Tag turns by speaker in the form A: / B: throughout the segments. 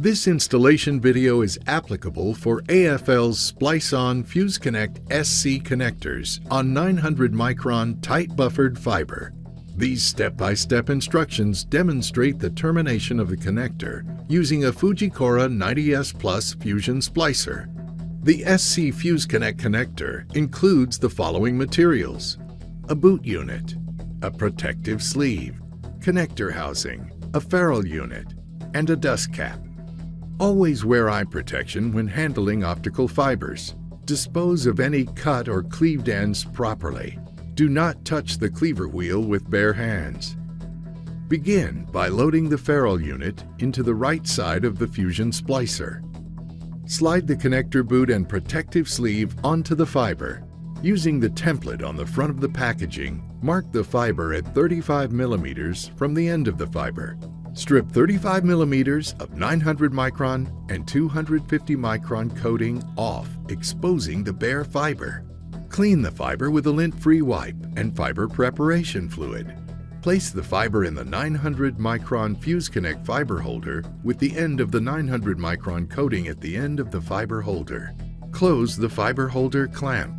A: This installation video is applicable for AFL's Splice-On Fuse Connect SC connectors on 900 micron tight buffered fiber. These step-by-step instructions demonstrate the termination of the connector using a Fujikura 90S Plus Fusion splicer. The SC Fuse Connect connector includes the following materials: a boot unit, a protective sleeve, connector housing, a ferrule unit, and a dust cap. Always wear eye protection when handling optical fibers. Dispose of any cut or cleaved ends properly. Do not touch the cleaver wheel with bare hands. Begin by loading the ferrule unit into the right side of the Fusion splicer. Slide the connector boot and protective sleeve onto the fiber. Using the template on the front of the packaging, mark the fiber at 35 millimeters from the end of the fiber. Strip 35 millimeters of 900 micron and 250 micron coating off, exposing the bare fiber. Clean the fiber with a lint-free wipe and fiber preparation fluid. Place the fiber in the 900 micron Fuse Connect fiber holder with the end of the 900 micron coating at the end of the fiber holder. Close the fiber holder clamp.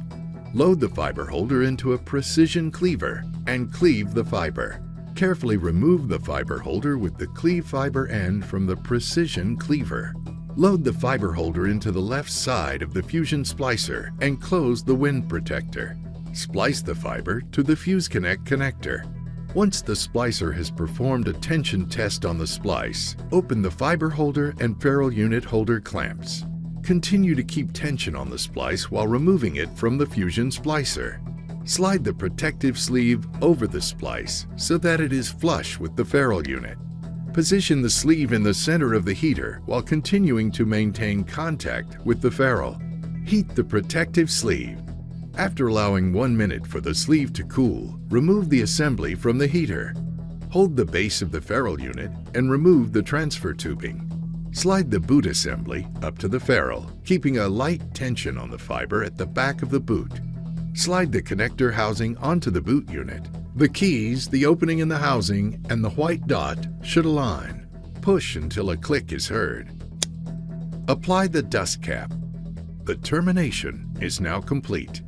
A: Load the fiber holder into a precision cleaver and cleave the fiber. Carefully remove the fiber holder with the cleave fiber end from the precision cleaver. Load the fiber holder into the left side of the Fusion splicer and close the wind protector. Splice the fiber to the Fuse Connect connector. Once the splicer has performed a tension test on the splice, open the fiber holder and ferrule unit holder clamps. Continue to keep tension on the splice while removing it from the Fusion splicer. Slide the protective sleeve over the splice so that it is flush with the ferrule unit. Position the sleeve in the center of the heater while continuing to maintain contact with the ferrule. Heat the protective sleeve. After allowing 1 minute for the sleeve to cool, remove the assembly from the heater. Hold the base of the ferrule unit and remove the transfer tubing. Slide the boot assembly up to the ferrule, keeping a light tension on the fiber at the back of the boot. Slide the connector housing onto the boot unit. The keys, the opening in the housing, and the white dot should align. Push until a click is heard. Apply the dust cap. The termination is now complete.